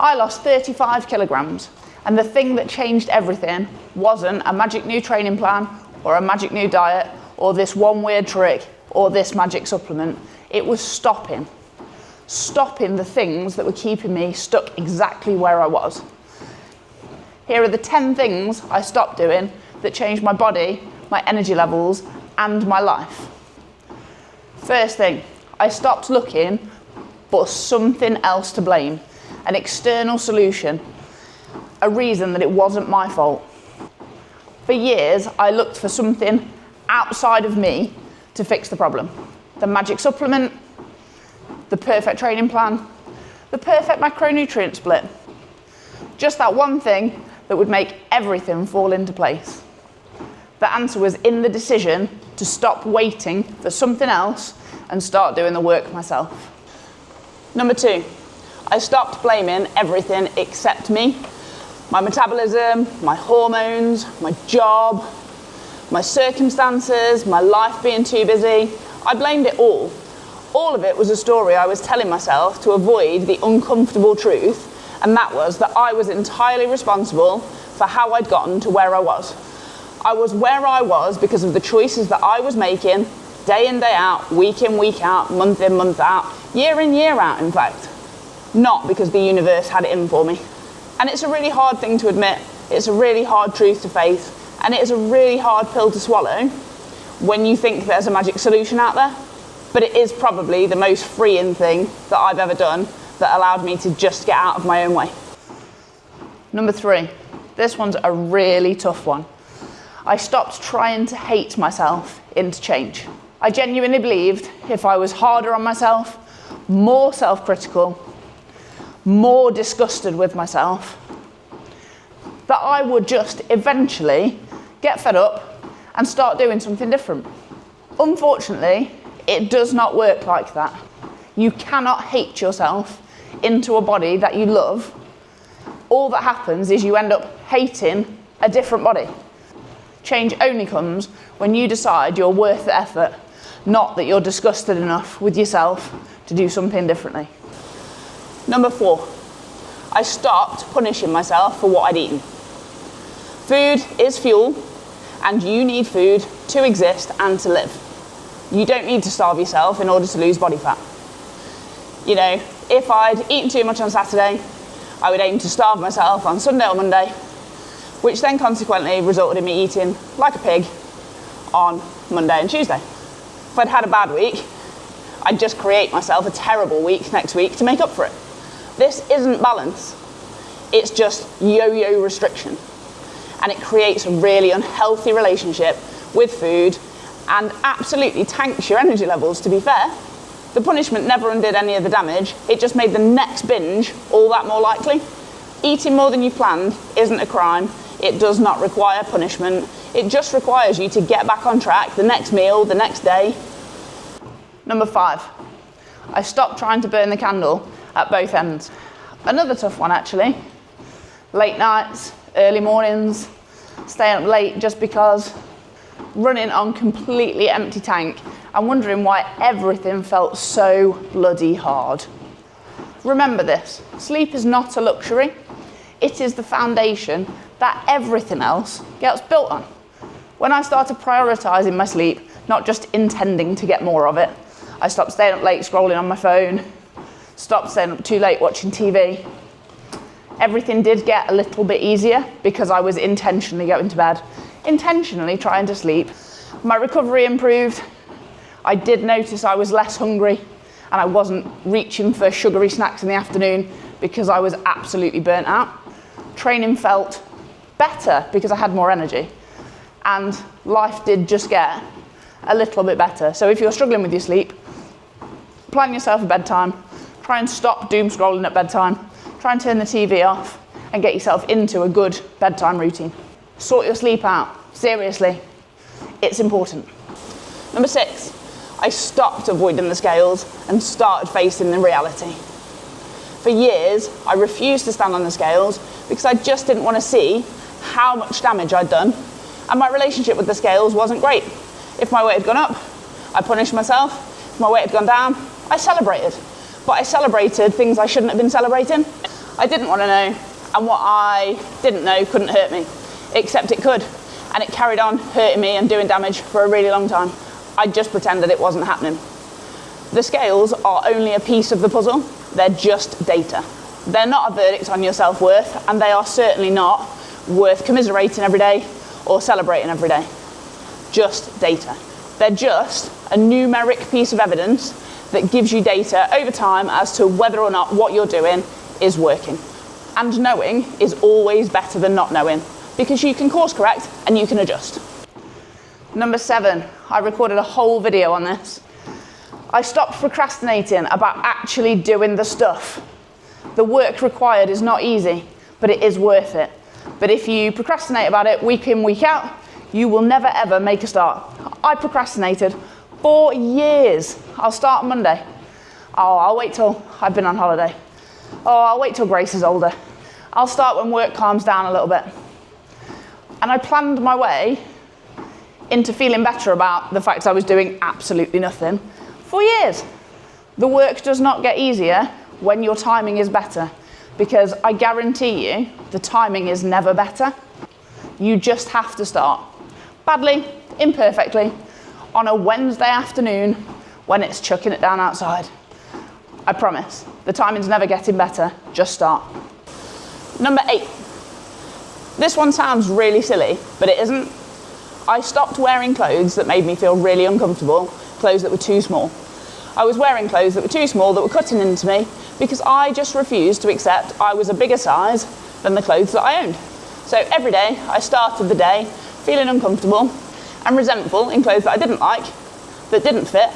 I lost 35 kilograms, and the thing that changed everything wasn't a magic new training plan or a magic new diet or this one weird trick or this magic supplement. It was stopping the things that were keeping me stuck exactly where I was. Here are the 10 things I stopped doing that changed my body, my energy levels, and my life. First thing, I stopped looking for something else to blame, an external solution, a reason that it wasn't my fault. For years, I looked for something outside of me to fix the problem. The magic supplement, the perfect training plan, the perfect macronutrient split. Just that one thing that would make everything fall into place. The answer was in the decision to stop waiting for something else and start doing the work myself. Number 2, I stopped blaming everything except me. My metabolism, my hormones, my job, my circumstances, my life being too busy. I blamed it all. All of it was a story I was telling myself to avoid the uncomfortable truth, and that was that I was entirely responsible for how I'd gotten to where I was. I was where I was because of the choices that I was making, day in, day out, week in, week out, month in, month out, year in, year out, in fact. Not because the universe had it in for me. And it's a really hard thing to admit, it's a really hard truth to face, and it is a really hard pill to swallow when you think there's a magic solution out there. But it is probably the most freeing thing that I've ever done that allowed me to just get out of my own way. Number 3, this one's a really tough one. I stopped trying to hate myself into change. I genuinely believed if I was harder on myself, more self-critical, more disgusted with myself, that I would just eventually get fed up and start doing something different. Unfortunately, it does not work like that. You cannot hate yourself into a body that you love. All that happens is you end up hating a different body. Change only comes when you decide you're worth the effort, not that you're disgusted enough with yourself to do something differently. Number 4, I stopped punishing myself for what I'd eaten. Food is fuel, and you need food to exist and to live. You don't need to starve yourself in order to lose body fat. You know, if I'd eaten too much on Saturday, I would aim to starve myself on Sunday or Monday, which then consequently resulted in me eating like a pig on Monday and Tuesday. If I'd had a bad week, I'd just create myself a terrible week next week to make up for it. This isn't balance, it's just yo-yo restriction. And it creates a really unhealthy relationship with food and absolutely tanks your energy levels, to be fair. The punishment never undid any of the damage, it just made the next binge all that more likely. Eating more than you planned isn't a crime, it does not require punishment, it just requires you to get back on track the next meal, the next day. Number 5, I stopped trying to burn the candle at both ends. Another tough one actually. Late nights, early mornings, staying up late just because, running on completely empty tank and wondering why everything felt so bloody hard. Remember this, sleep is not a luxury, it is the foundation that everything else gets built on. When I started prioritising my sleep, not just intending to get more of it, I stopped staying up late scrolling on my phone, stopped staying up too late watching TV. Everything did get a little bit easier because I was intentionally going to bed, intentionally trying to sleep. My recovery improved. I did notice I was less hungry and I wasn't reaching for sugary snacks in the afternoon because I was absolutely burnt out. Training felt better because I had more energy, and life did just get a little bit better. So if you're struggling with your sleep, plan yourself a bedtime, try and stop doom scrolling at bedtime, try and turn the TV off and get yourself into a good bedtime routine. Sort your sleep out, seriously, it's important. Number 6, I stopped avoiding the scales and started facing the reality. For years, I refused to stand on the scales because I just didn't want to see how much damage I'd done, and my relationship with the scales wasn't great. If my weight had gone up, I punished myself. If my weight had gone down, I celebrated. But I celebrated things I shouldn't have been celebrating. I didn't want to know, and what I didn't know couldn't hurt me, except it could. And it carried on hurting me and doing damage for a really long time. I just pretended it wasn't happening. The scales are only a piece of the puzzle. They're just data. They're not a verdict on your self-worth, and they are certainly not worth commiserating every day or celebrating every day. Just data. They're just a numeric piece of evidence that gives you data over time as to whether or not what you're doing is working. And knowing is always better than not knowing, because you can course correct and you can adjust. Number 7, I recorded a whole video on this. I stopped procrastinating about actually doing the stuff. The work required is not easy, but it is worth it. But if you procrastinate about it week in, week out, you will never ever make a start. I procrastinated for years. I'll start on Monday. Oh, I'll wait till I've been on holiday. Oh, I'll wait till Grace is older. I'll start when work calms down a little bit. And I planned my way into feeling better about the fact I was doing absolutely nothing for years. The work does not get easier when your timing is better, because I guarantee you the timing is never better. You just have to start. Badly, imperfectly, on a Wednesday afternoon when it's chucking it down outside. I promise, the timing's never getting better, just start. Number 8. This one sounds really silly, but it isn't. I stopped wearing clothes that made me feel really uncomfortable, clothes that were too small. I was wearing clothes that were too small, that were cutting into me, because I just refused to accept I was a bigger size than the clothes that I owned. So every day, I started the day feeling uncomfortable and resentful in clothes that I didn't like, that didn't fit,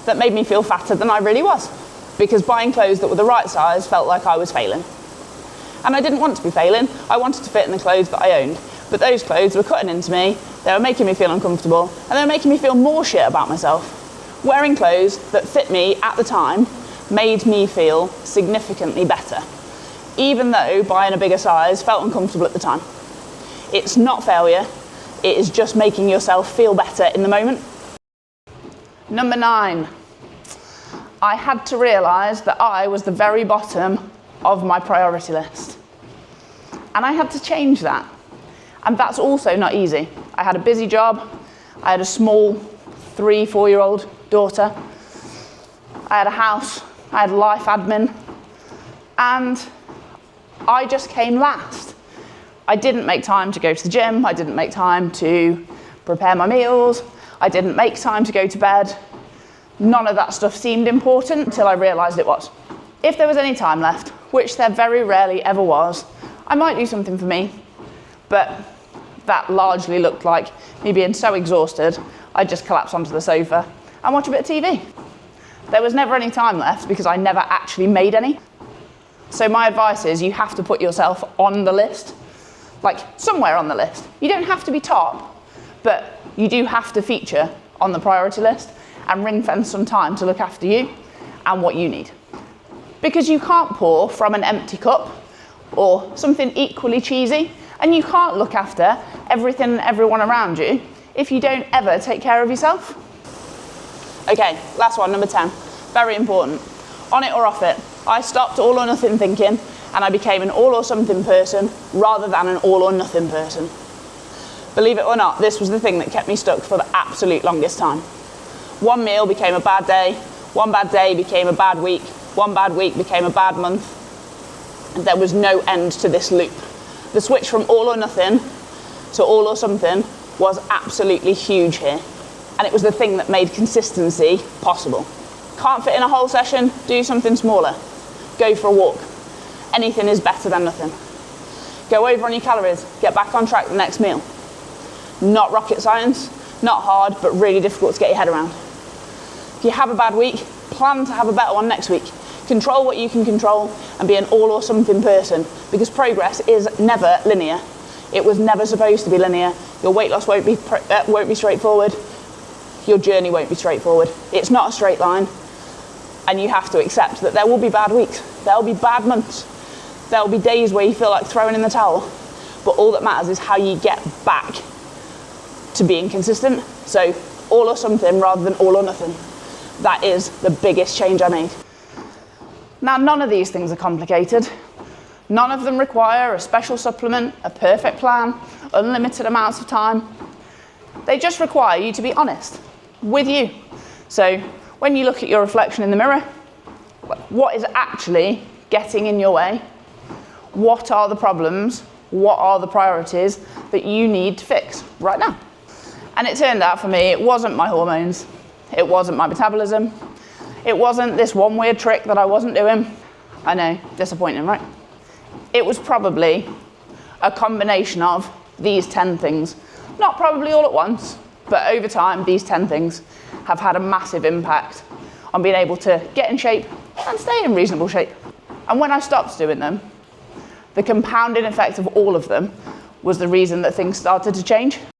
that made me feel fatter than I really was. Because buying clothes that were the right size felt like I was failing. And I didn't want to be failing, I wanted to fit in the clothes that I owned. But those clothes were cutting into me, they were making me feel uncomfortable, and they were making me feel more shit about myself. Wearing clothes that fit me at the time made me feel significantly better, even though buying a bigger size felt uncomfortable at the time. It's not failure, it is just making yourself feel better in the moment. Number 9, I had to realise that I was the very bottom of my priority list. And I had to change that. And that's also not easy. I had a busy job, I had a small 3-4-year-old daughter, I had a house, I had life admin, and I just came last. I didn't make time to go to the gym, I didn't make time to prepare my meals, I didn't make time to go to bed. None of that stuff seemed important until I realised it was. If there was any time left, which there very rarely ever was, I might do something for me, but that largely looked like me being so exhausted, I'd just collapse onto the sofa and watch a bit of TV. There was never any time left because I never actually made any. So my advice is you have to put yourself on the list, like somewhere on the list. You don't have to be top, but you do have to feature on the priority list and ring fence some time to look after you and what you need. Because you can't pour from an empty cup or something equally cheesy, and you can't look after everything and everyone around you if you don't ever take care of yourself. Okay, last one, number 10. Very important. On it or off it. I stopped all or nothing thinking, and I became an all or something person rather than an all or nothing person. Believe it or not, this was the thing that kept me stuck for the absolute longest time. One meal became a bad day, one bad day became a bad week, one bad week became a bad month, and there was no end to this loop. The switch from all or nothing to all or something was absolutely huge here, and it was the thing that made consistency possible. Can't fit in a whole session? Do something smaller. Go for a walk. Anything is better than nothing. Go over on your calories, get back on track the next meal. Not rocket science, not hard, but really difficult to get your head around. If you have a bad week, plan to have a better one next week. Control what you can control and be an all or something person, because progress is never linear. It was never supposed to be linear. Your weight loss won't be straightforward. Your journey won't be straightforward. It's not a straight line, and you have to accept that there will be bad weeks. There will be bad months. There will be days where you feel like throwing in the towel, but all that matters is how you get back to being consistent. So all or something rather than all or nothing. That is the biggest change I made. Now, none of these things are complicated. None of them require a special supplement, a perfect plan, unlimited amounts of time. They just require you to be honest with you. So when you look at your reflection in the mirror, what is actually getting in your way? What are the problems? What are the priorities that you need to fix right now? And it turned out for me, it wasn't my hormones. It wasn't my metabolism. It wasn't this one weird trick that I wasn't doing. I know, disappointing, right? It was probably a combination of these 10 things. Not probably all at once, but over time, these 10 things have had a massive impact on being able to get in shape and stay in reasonable shape. And when I stopped doing them, the compounding effect of all of them was the reason that things started to change.